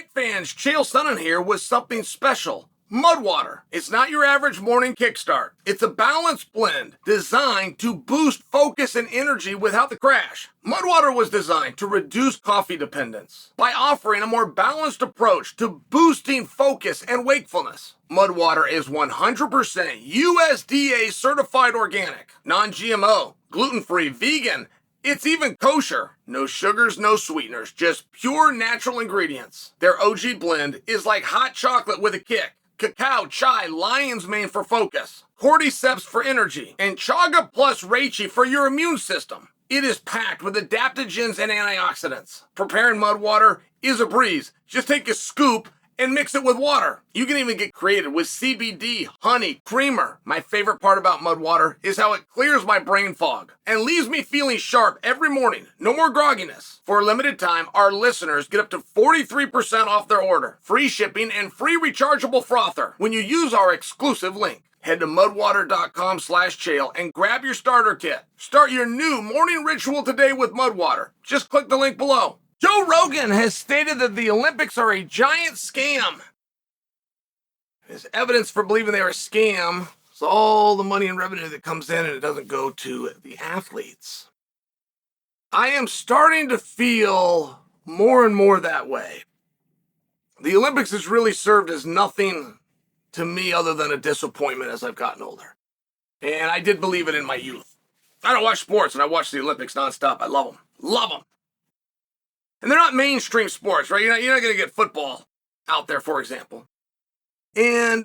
right, fans, Chael Sonnen here with something special. Mud water. It's not your average morning kickstart. It's a balanced blend designed to boost focus and energy without the crash. Mud water was designed to reduce coffee dependence by offering a more balanced approach to boosting focus and wakefulness. Mud water is 100% USDA certified organic, non-GMO, gluten-free, vegan. It's even kosher. No sugars, no sweeteners, just pure natural ingredients. Their OG blend is like hot chocolate with a kick. Cacao, chai, lion's mane for focus, cordyceps for energy, and chaga plus reishi for your immune system. It is packed with adaptogens and antioxidants. Preparing mud water is a breeze. Just take a scoop and mix it with water. You can even get creative with CBD, honey, creamer. My favorite part about mud water is how it clears my brain fog and leaves me feeling sharp every morning. No more grogginess. For a limited time, our listeners get up to 43% off their order, free shipping, and free rechargeable frother when you use our exclusive link. Head to mudwater.com/Chael and grab your starter kit. Start your new morning ritual today with mud water. Just click the link below. Joe Rogan has stated that the Olympics are a giant scam. There's evidence for believing they are a scam. It's all the money and revenue that comes in and it doesn't go to the athletes. I am starting to feel more and more that way. The Olympics has really served as nothing to me other than a disappointment as I've gotten older. And I did believe it in my youth. I don't watch sports and I watch the Olympics nonstop. I love them. Love them. And they're not mainstream sports, right? You're not going to get football out there, for example. And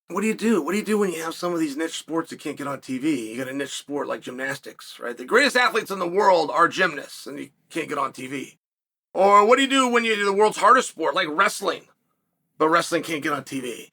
what do you do? What do you do when you have some of these niche sports that can't get on TV? You got a niche sport like gymnastics, right? The greatest athletes in the world are gymnasts, and you can't get on TV. Or what do you do when you do the world's hardest sport, like wrestling, but wrestling can't get on TV?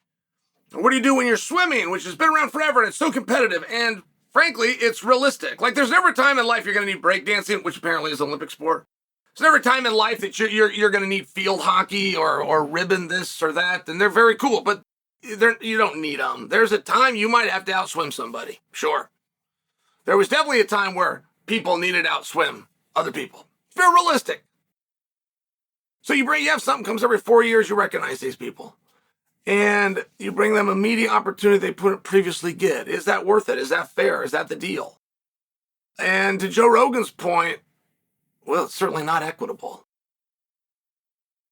Or what do you do when you're swimming, which has been around forever, and it's so competitive, and frankly, it's realistic. Like, there's never a time in life you're going to need breakdancing, which apparently is an Olympic sport. There's never a time in life that you're going to need field hockey or ribbon this or that, and they're very cool, but you don't need them. There's a time you might have to outswim somebody, sure. There was definitely a time where people needed to outswim other people. It's very realistic. So you have something comes every 4 years, you recognize these people. And you bring them immediate opportunity they couldn't previously get. Is that worth it? Is that fair? Is that the deal? And to Joe Rogan's point, well, it's certainly not equitable.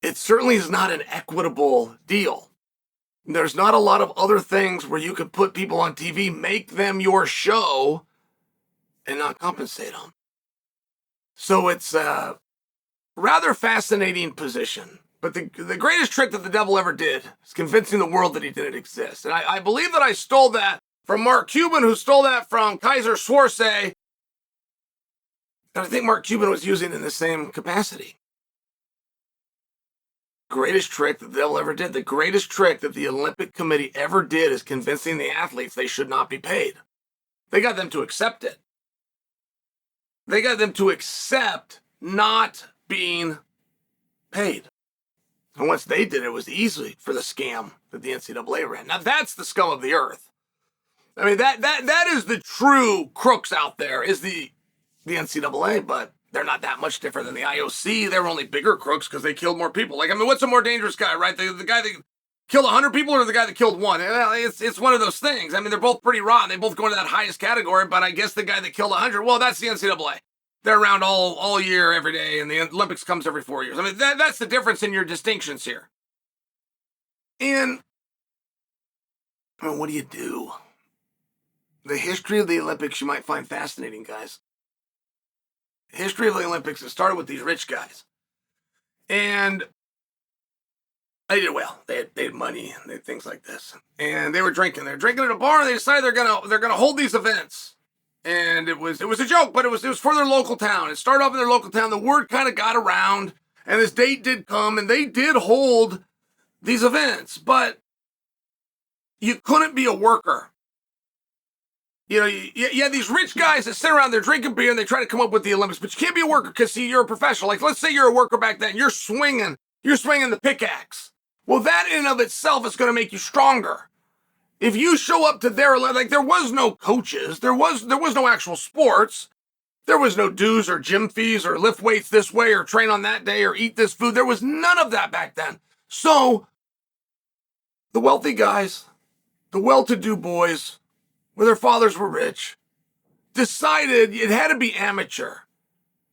It certainly is not an equitable deal. There's not a lot of other things where you could put people on TV, make them your show, and not compensate them. So it's a rather fascinating position. But the greatest trick that the devil ever did is convincing the world that he didn't exist. And I believe that I stole that from Mark Cuban, who stole that from Kaiser Soze. And I think Mark Cuban was using it in the same capacity. Greatest trick that the devil ever did. The greatest trick that the Olympic Committee ever did is convincing the athletes they should not be paid. They got them to accept it. They got them to accept not being paid. And once they did it, it was easy for the scam that the NCAA ran. Now that's the scum of the earth. I mean, that is the true crooks out there, is the NCAA, but they're not that much different than the IOC. They're only bigger crooks because they killed more people. Like, I mean, what's a more dangerous guy, right? The guy that killed 100 people or the guy that killed one? It's one of those things. I mean, they're both pretty rotten. They both go into that highest category, but I guess the guy that killed 100, well, that's the NCAA. They're around all year, every day, and the Olympics comes every 4 years. I mean, that's the difference in your distinctions here. And, I mean, what do you do? The history of the Olympics you might find fascinating, guys. The history of the Olympics, it started with these rich guys. And they did well. They had money and they had things like this. And they were drinking. They were drinking at a bar, and they decided they're gonna hold these events. And it was a joke, but it was for their local town. It started off in their local town. The word kind of got around, and this date did come, and they did hold these events. But you couldn't be a worker. You know, you had these rich guys that sit around there drinking beer, and they try to come up with the Olympics. But you can't be a worker because, see, you're a professional. Like, let's say you're a worker back then. You're swinging the pickaxe. Well, that in and of itself is going to make you stronger. If you show up to their, like, there was no coaches, there was no actual sports. There was no dues or gym fees or lift weights this way or train on that day or eat this food. There was none of that back then. So the wealthy guys, the well-to-do boys, where their fathers were rich, decided it had to be amateur.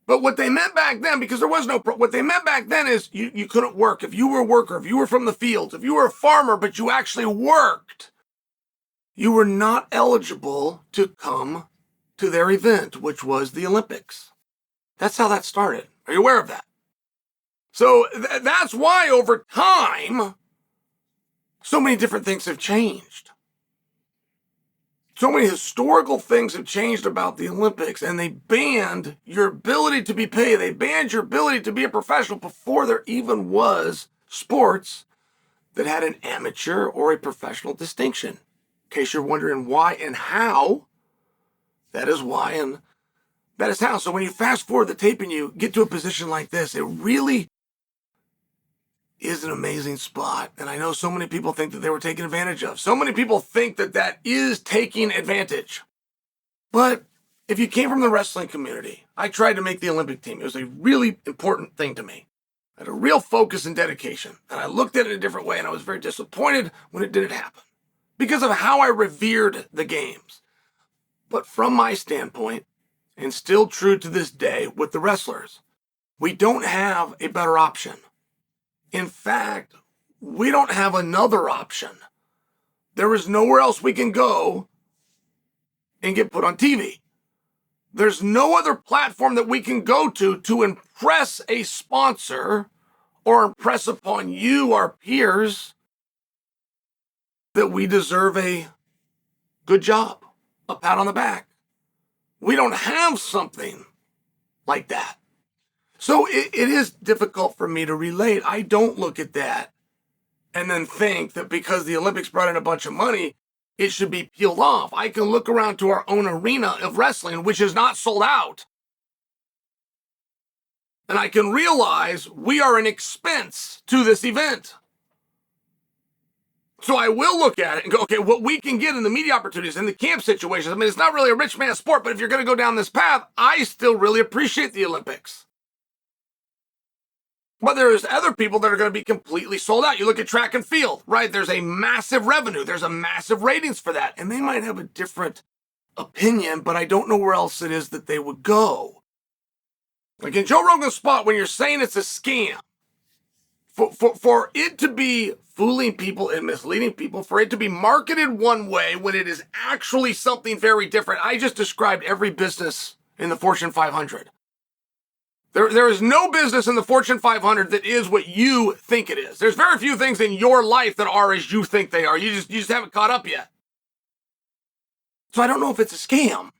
But what they meant back then, because there was no, what they meant back then is you couldn't work. If you were a worker, if you were from the fields, if you were a farmer, but you actually worked, you were not eligible to come to their event, which was the Olympics. That's how that started. Are you aware of that? So that's why over time, so many different things have changed. So many historical things have changed about the Olympics, and they banned your ability to be paid. They banned your ability to be a professional before there even was sports that had an amateur or a professional distinction. In case you're wondering why and how, that is why and that is how. So when you fast forward the tape and you get to a position like this, it really is an amazing spot. And I know so many people think that they were taken advantage of. So many people think that that is taking advantage. But if you came from the wrestling community, I tried to make the Olympic team. It was a really important thing to me. I had a real focus and dedication. And I looked at it a different way, and I was very disappointed when it didn't happen because of how I revered the games. But from my standpoint, and still true to this day with the wrestlers, we don't have a better option. In fact, we don't have another option. There is nowhere else we can go and get put on TV. There's no other platform that we can go to impress a sponsor or impress upon you, our peers, that we deserve a good job, a pat on the back. We don't have something like that. So it is difficult for me to relate. I don't look at that and then think that because the Olympics brought in a bunch of money, it should be peeled off. I can look around to our own arena of wrestling, which is not sold out. And I can realize we are an expense to this event. So I will look at it and go, okay, what we can get in the media opportunities, in the camp situations. I mean, it's not really a rich man's sport, but if you're going to go down this path, I still really appreciate the Olympics. But there's other people that are going to be completely sold out. You look at track and field, right? There's a massive revenue. There's a massive ratings for that. And they might have a different opinion, but I don't know where else it is that they would go. Like in Joe Rogan's spot, when you're saying it's a scam, for it to be fooling people and misleading people, for it to be marketed one way when it is actually something very different. I just described every business in the Fortune 500. There is no business in the Fortune 500 that is what you think it is. There's very few things in your life that are as you think they are. You just haven't caught up yet. So I don't know if it's a scam.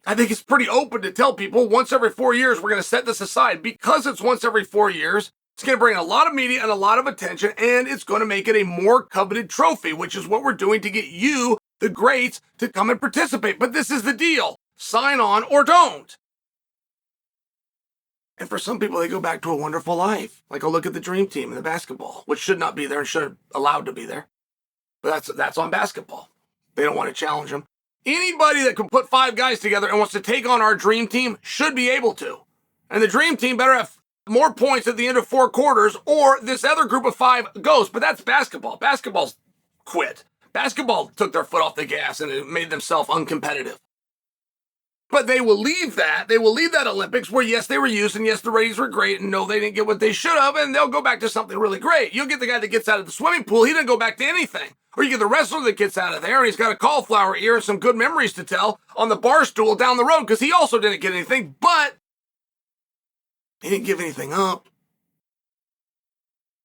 I think it's pretty open to tell people once every 4 years, we're going to set this aside. Because it's once every 4 years, it's going to bring a lot of media and a lot of attention, and it's going to make it a more coveted trophy, which is what we're doing to get you, the greats, to come and participate. But this is the deal. Sign on or don't. And for some people, they go back to a wonderful life. Like I'll look at the dream team in the basketball, which should not be there and should have allowed to be there. But that's on basketball. They don't want to challenge them. Anybody that can put 5 guys together and wants to take on our dream team should be able to. And the dream team better have more points at the end of 4 quarters or this other group of 5 goes. But that's basketball. Basketball's quit. Basketball took their foot off the gas and it made themselves uncompetitive. But they will leave that. They will leave that Olympics where, yes, they were used, and yes, the ratings were great, and no, they didn't get what they should have, and they'll go back to something really great. You'll get the guy that gets out of the swimming pool. He didn't go back to anything. Or you get the wrestler that gets out of there, and he's got a cauliflower ear and some good memories to tell on the bar stool down the road because he also didn't get anything, but he didn't give anything up.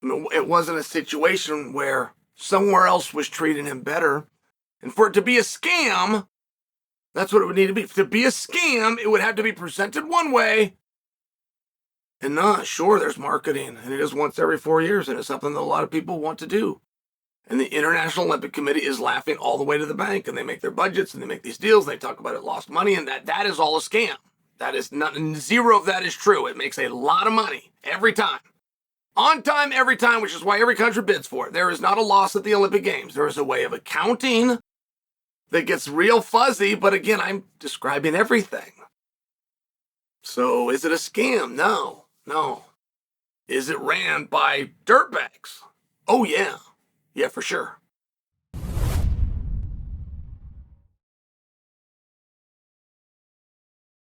It wasn't a situation where somewhere else was treating him better. And for it to be a scam, that's what it would need to be. To be a scam, it would have to be presented one way. And not, sure, there's marketing. And it is once every 4 years. And it's something that a lot of people want to do. And the International Olympic Committee is laughing all the way to the bank. And they make their budgets and they make these deals. And they talk about it lost money. And that is all a scam. That is not, zero of that is true. It makes a lot of money every time. On time, every time, which is why every country bids for it. There is not a loss at the Olympic Games. There is a way of accounting that gets real fuzzy, but again, I'm describing everything. So is it a scam? No, no. Is it ran by dirtbags? Oh yeah, yeah, for sure.